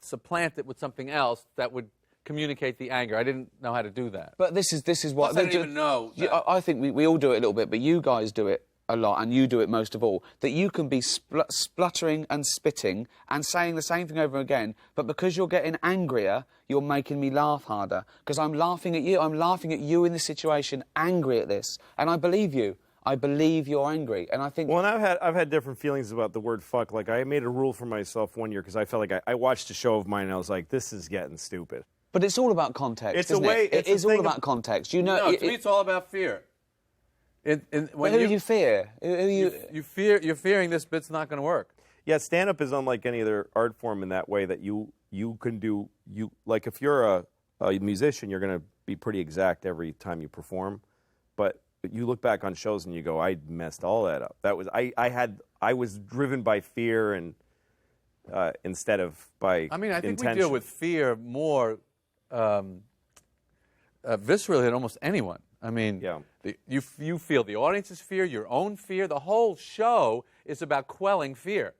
supplant it with something else that would communicate the anger. I didn't know how to do that. But this is what Plus, I didn't even know that. I think we all do it a little bit, but you guys do it a lot, and you do it most of all. That you can be spluttering and spitting and saying the same thing over again, but because you're getting angrier, you're making me laugh harder. Because I'm laughing at you. I'm laughing at you in this situation, angry at this, and I believe you. I believe you're angry, and I think. Well, and I've had different feelings about the word fuck. Like I made a rule for myself one year because I felt like I watched a show of mine and I was like, this is getting stupid. But it's all about context. It's a isn't way- It, it's it a is all thing about of- context. You know. No, to me, it's all about fear. But who do you fear? Who you? You're fearing this bit's not going to work. Yeah, stand-up is unlike any other art form in that way that you can do like if you're a musician, you're going to be pretty exact every time you perform, but you look back on shows and you go, I messed all that up. That was I was driven by fear and instead of by I mean, I think intention. we deal with fear more viscerally than almost anyone. I mean, Yeah. you feel the audience's fear, your own fear. The whole show is about quelling fear.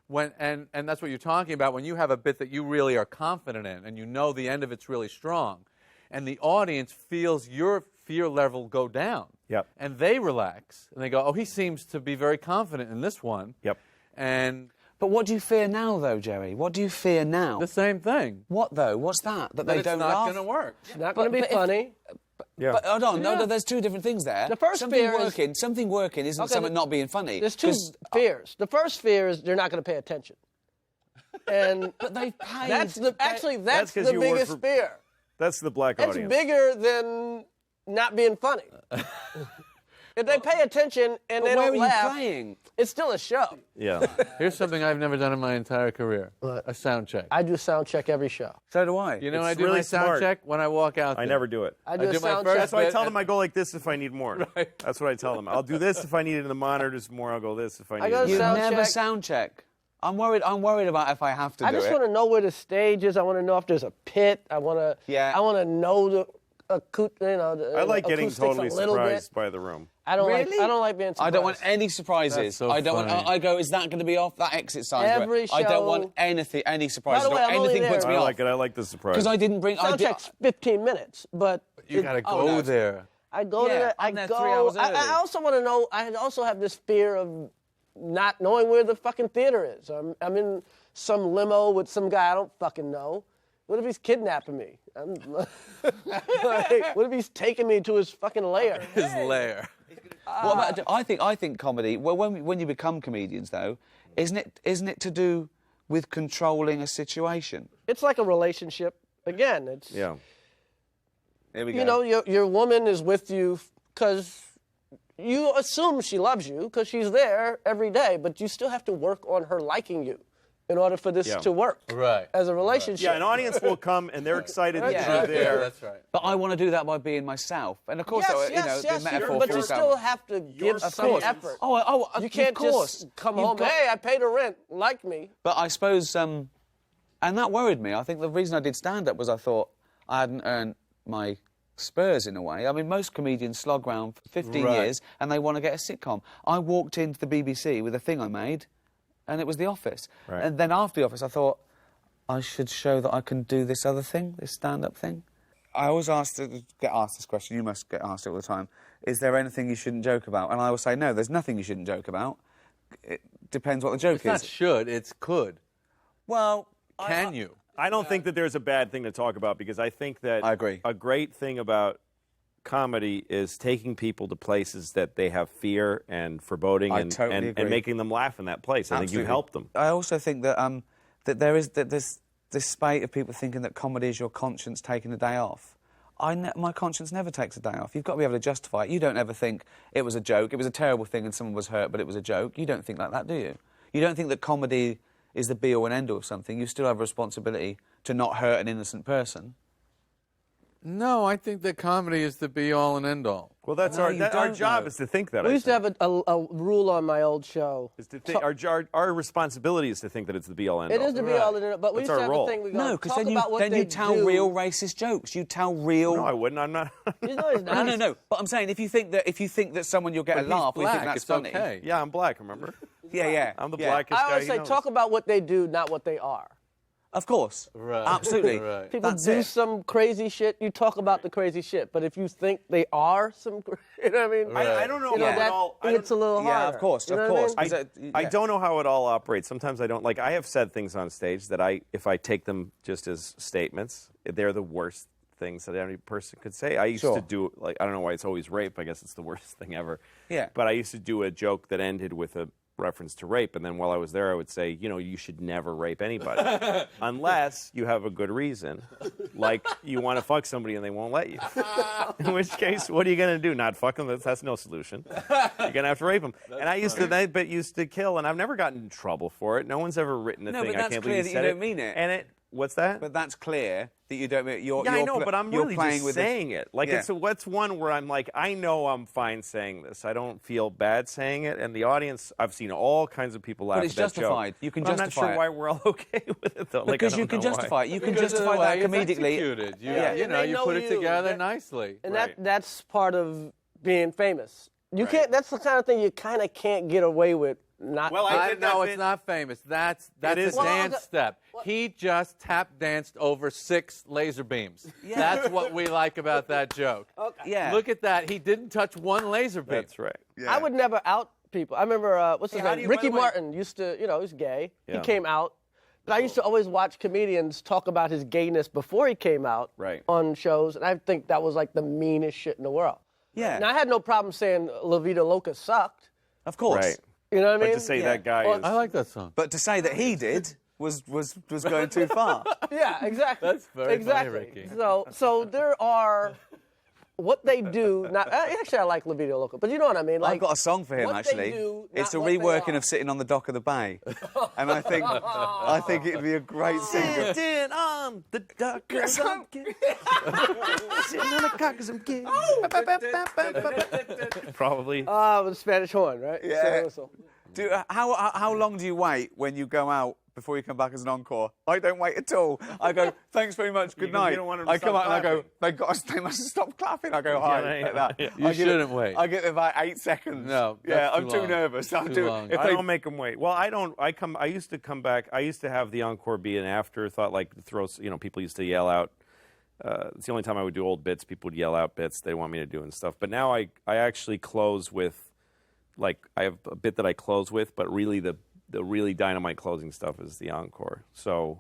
And that's what you're talking about when you have a bit that you really are confident in and you know the end of it's really strong, and the audience feels your fear level go down. Yep. And they relax and they go, oh, he seems to be very confident in this one. Yep. And But what do you fear now, though, Jerry? What do you fear now? the same thing. What though? What's that? That That they it's don't not laugh. going to work. It's not going to be but if- funny. Yeah. But hold on, no, there's two different things there. The first something fear is- working, something working isn't Okay, something not being funny. There's two 'Cause- fears. The first fear is they're not going to pay attention. And But they've paid. that's the That's 'cause the you work biggest for- fear. That's the black It's audience. bigger than not being funny. If they pay attention and they where don't are laugh, you playing? it's still a show. Yeah. Here's something I've never done in my entire career. What? A sound check. I do sound check every show. So do I. You know, It's I do really my sound smart. check when I walk out. I there. never do it. I do a do my sound first check. That's why I bit tell and- them I go like this if I need more. Right. That's what I tell them. I'll do this if I need it in the monitors more. I'll go this if I need go it. to You sound never check. sound check. I'm worried about if I have to I do just it. want to know where the stage is. I want to know if there's a pit. I want to. Yeah. I want to know the I like getting acoustics totally a little surprised bit. by the room. I don't Really? like being surprised. I don't want any surprises. That's so I don't want. funny. I go. Is that going to be off that exit sign? Every I don't show- want any surprises. By the way, or I'm only anything there- puts me I off. like it. I like the surprise. Because I didn't bring. I Sound did, check's 15 minutes, but You got to go Oh, no. there. I go Yeah, to that. I I'm there go. 3 hours I early. also want to know. I also have this fear of not knowing where the fucking theater is. I'm in some limo with some guy I don't fucking know. What if he's kidnapping me? Like, what if he's taking me to his fucking lair? His lair. What about? I think comedy. Well, when you become comedians, though, isn't it to do with controlling a situation? It's like a relationship. Again, it's Yeah. Here we go. you know your woman is with you because you assume she loves you because she's there every day, but you still have to work on her liking you in order for this Yeah. to work Right. as a relationship. Yeah, an audience will come and they're excited that Yeah. you're there. Yeah, that's right. But I want to do that by being myself, and of course, Yes, you know, the metaphor but for you yourself. still have to give some course. effort. You You can't of course. just come You've home. got- Hey, I paid the rent. Like me. But I suppose, and that worried me. I think the reason I did stand-up was I thought I hadn't earned my spurs in a way. I mean, most comedians slog around for 15 Right. years and they want to get a sitcom. I walked into the BBC with a thing I made, and it was The Office. Right. And then after The Office, I thought, I should show that I can do this other thing, this stand-up thing. I always get asked this question, you must get asked it all the time, is there anything you shouldn't joke about? And I always say, no, there's nothing you shouldn't joke about. It depends what the joke It's not is. should, it's could. Well, Can you? I don't think that there's a bad thing to talk about because I think that I agree. a great thing about comedy is taking people to places that they have fear and foreboding I and, totally and, agree. and making them laugh in that place. I think you Absolutely. help them. I also think that there's this spate of people thinking that comedy is your conscience taking a day off. My conscience never takes a day off. You've got to be able to justify it. You don't ever think it was a joke, it was a terrible thing and someone was hurt, but it was a joke. You don't think like that, do you? You don't think that comedy is the be-all and end-all of something. You still have a responsibility to not hurt an innocent person. No, I think that comedy is the be-all and end-all. Well, that's No, our you our don't job know. is to think that. We I used to think. have a rule on my old show. Is to think, our responsibility is to think that it's the be-all end It all. is to be all in it, but we That's used to our have role. a thing. We go, No, because talk then about what you they tell do. real racist jokes. You tell real... No, I wouldn't. I'm not. No, he's not. No. But I'm saying if you think that someone you'll get But a laugh, he's or you think black, that's it's funny. okay. Yeah, I'm black. Remember? Yeah. I'm the yeah. blackest I guy. always he say knows. talk about what they do, not what they are. Of course. Right. Absolutely. Right. People That's do it. some crazy shit. You talk about the crazy shit, but if you think they are some, you know what I mean? I don't know You know, how it that, all. it's a little harder. Yeah, of course, You know of what I course. mean? Is it- I yeah. don't know how it all operates. Sometimes I don't like. I have said things on stage that if I take them just as statements, they're the worst things that any person could say. I used Sure. to do I don't know why it's always rape. I guess it's the worst thing ever. Yeah. But I used to do a joke that ended with a reference to rape, and then while I was there, I would say, you should never rape anybody unless you have a good reason, like you want to fuck somebody and they won't let you. In which case, what are you going to do? Not fuck them? That's no solution. You're going to have to rape them. And I used to kill, and I've never gotten in trouble for it. No one's ever written a No, thing. but I that's can't clear believe you that you said don't mean it. And what's that? But that's clear that you don't. You're, Yeah, you're I know, but I'm you're really playing just with saying it. Like, Yeah. what's one where I'm like, I know I'm fine saying this. I don't feel bad saying it. And the audience, I've seen all kinds of people laugh it's at that justified. joke. You can But I'm not justify sure it. why we're all okay with it, though. Because I you don't can know why. justify it. You can Because of the justify way that it's comedically. executed. Yeah. You know, They you know put it you. together That- nicely. And Right. that's part of being famous. You can't. That's the kind of thing you kind of can't get away with. Not. Well, I did know that it's bit- not famous. That's is. a Well, dance the- step. He just tap danced over 6 laser beams. Yeah. That's what we like about that joke. Yeah. Look at that. He didn't touch one laser beam. That's right. I would never out people. I remember what's his Hey, how do name? you- by Ricky the way- Martin used to. He's gay. Yeah. He came out. But I used to always watch comedians talk about his gayness before he came out Right. on shows, and I think that was like the meanest shit in the world. Yeah. And I had no problem saying La Vida Loca sucked. Of course. Right. You know what I But mean? to say Yeah. that guy Well, is. I like that song. But to say that he did was going too far. Yeah, exactly. That's very funny, exactly. Ricky. So there are what they do. Now, actually, I like Livido Loco, but you know what I mean. Like, I've got a song for him what actually. They do, it's a not what they reworking are. of Sitting on the Dock of the Bay, and I think it'd be a great single. Sitting on the dock 'cause I'm gay. Sitting on the cock 'cause I'm gay. Probably. With the Spanish horn, right? Yeah. Sail whistle. How long do you wait when you go out before you come back as an encore? I don't wait at all. I go, thanks very much, good night. don't want them to I come stop out and I go, clapping. they must stop clapping. I go, hi, Yeah, like that. yeah. You I get- shouldn't wait. I get about 8 seconds. No, yeah, that's I'm too too long. nervous. I'm Too too. long. If I they- don't make them wait. Well, I don't. I used to come back. I used to have the encore be an afterthought, like throw. People used to yell out. It's the only time I would do old bits. People would yell out bits they want me to do and stuff. But now I actually close with, like, I have a bit that I close with, but really the really dynamite closing stuff is the encore. So,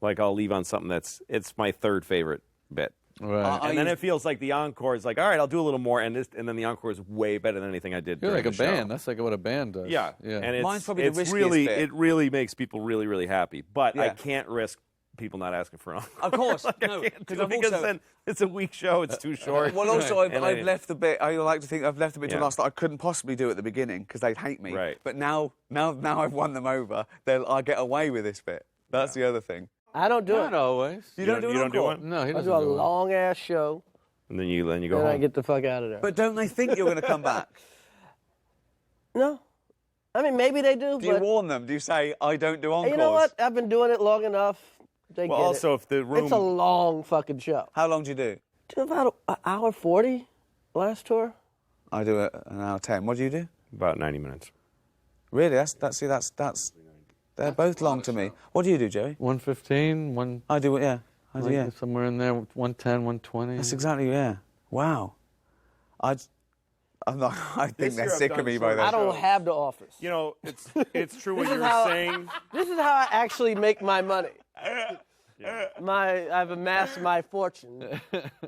like, I'll leave on something it's my third favorite bit. Right. And then it feels like the encore is like, all right, I'll do a little more, and then the encore is way better than anything I did. You're during like a the show. band. That's like what a band does. Yeah, Yeah. and it's, Mine's probably the it's riskiest really bit. it really makes people really really happy. But I Yeah. can't risk people not asking for an encore. Of course, Like, no, I can't do 'cause it I've because also- then it's a weak show. It's too short. Well, also, And I've left the bit. I like to think I've left a bit to Yeah. last that I couldn't possibly do at the beginning because they'd hate me. Right. But now I've won them over. I get away with this bit. That's the other thing. I don't do Not it. always. You don't do an you don't do encore? one, No, he I doesn't do a do it. long ass show, and then you go and home. I get the fuck out of there. But don't they think you're going to come back? No, I mean maybe they do. Do you but warn them? Do you say I don't do encores? you know what? I've been doing it long enough. They well, get also it. if the room It's a long fucking show. How long do you do? Do about an hour 40 last tour. I do it an hour 10. What do you do? about 90 minutes. Really? That's. They're both long to me. What do you do, Joey? 115, one. I do it. Yeah. I do. Like Yeah. somewhere in there, 110, 120. That's exactly. Yeah. Wow. I'm not. I think This they're year I've sick of done me so by much. then. I don't have the office. You know, it's true what This you is were how- saying. This is how I actually make my money. I've amassed my fortune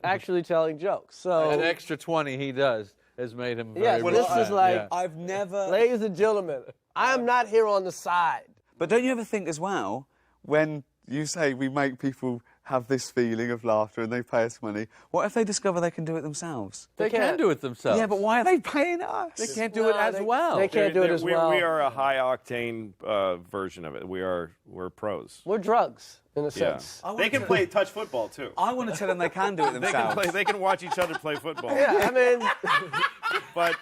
actually telling jokes. So An extra 20 he does has made him very yes, this rich. is like, Yeah. I've never. ladies and gentlemen, I am not here on the side. But don't you ever think as well, when you say we make people have this feeling of laughter and they pay us money, what if they discover they can do it themselves? They can can't. do it themselves. Yeah, but why are they paying us? They can't do it No, as they- well. they can't do it as well. We are a high octane version of it. We're pros. We're drugs, in a Yeah. sense. They can play touch football too. I want to tell them they can do it They can themselves. play. They can watch each other play football. Yeah, I mean, But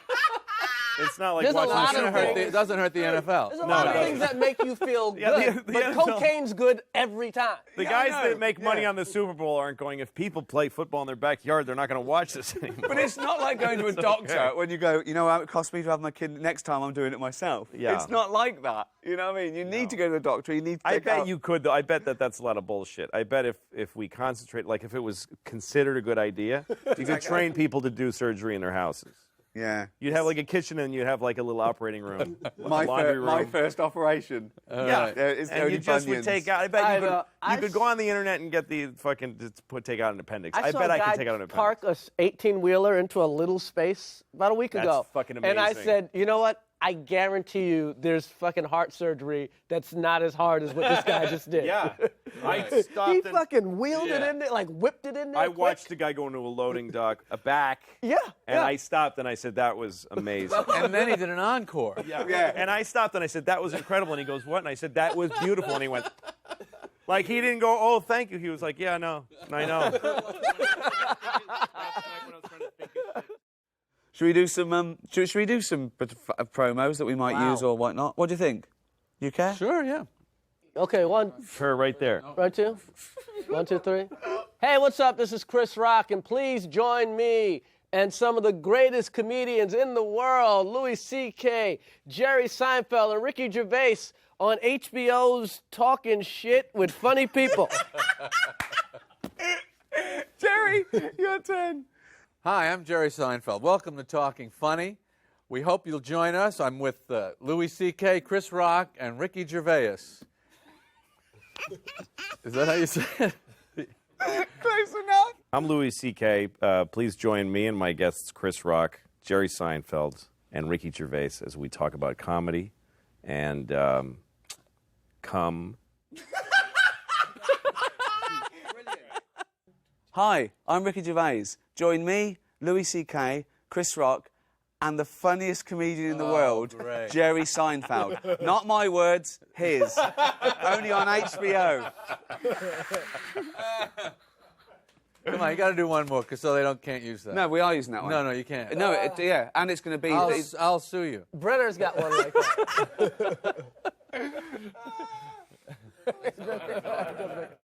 it's not like There's a watching lot the of Super Bowl. things- It doesn't hurt the NFL. there's a No, lot it of doesn't. things that make you feel Yeah, good, the but NFL cocaine's good every time. The Yeah, guys I know. that make money Yeah. on the Super Bowl aren't going, if people play football in their backyard, they're not going to watch this anymore. But it's not like going to a doctor when you go, you know how it cost me to have my kid, next time I'm doing it myself. Yeah. It's not like that. You know what I mean? You need to go to the doctor. You need to I take bet out- you could, though. I bet that's a lot of bullshit. I bet if we concentrate, like if it was considered a good idea, you could train people to do surgery in their houses. Yeah. You'd have like a kitchen and you'd have like a little operating room, My, laundry room. my first operation. Yeah, Yeah, it's and only you just would bunions. take out. I bet you could. I You could go on the internet and get the fucking take out an appendix. I I saw bet a I guy can take out an appendix. park a 18-wheeler into a little space about a week That's ago. fucking And I amazing. said, you know what? I guarantee you there's fucking heart surgery that's not as hard as what this guy just did. Yeah, I stopped. He and fucking wheeled it Yeah. in there, like whipped it in there. I quick. watched a guy go into a loading dock, a back. Yeah, And yeah. I stopped and I said that was amazing. And then he did an encore. Yeah. And I stopped and I said that was incredible. And he goes, what? And I said that was beautiful. And he went, like he didn't go, oh, thank you. He was like, yeah, no, I know. Should we do some? Should we do some promos that we might Wow. use or whatnot? What do you think? You care? Sure, yeah. Okay, one, Her right there. right, two. 1, 2, 3. Hey, what's up? This is Chris Rock, and please join me and some of the greatest comedians in the world, Louis C.K., Jerry Seinfeld, and Ricky Gervais on HBO's Talking Shit with Funny People. Jerry, your turn. Hi, I'm Jerry Seinfeld. Welcome to Talking Funny. We hope you'll join us. I'm with Louis C.K., Chris Rock, and Ricky Gervais. Is that how you say it? Close enough. I'm Louis C.K. Please join me and my guests, Chris Rock, Jerry Seinfeld, and Ricky Gervais, as we talk about comedy and cum. Hi, I'm Ricky Gervais. Join me, Louis C.K., Chris Rock, and the funniest comedian in the world, great. Jerry Seinfeld. Not my words, his. Only on HBO. Come on, you got to do one more, so they can't use that. No, we are using that one. No, you can't. No, yeah, and it's going to be... I'll sue you. Brenner's got one like that.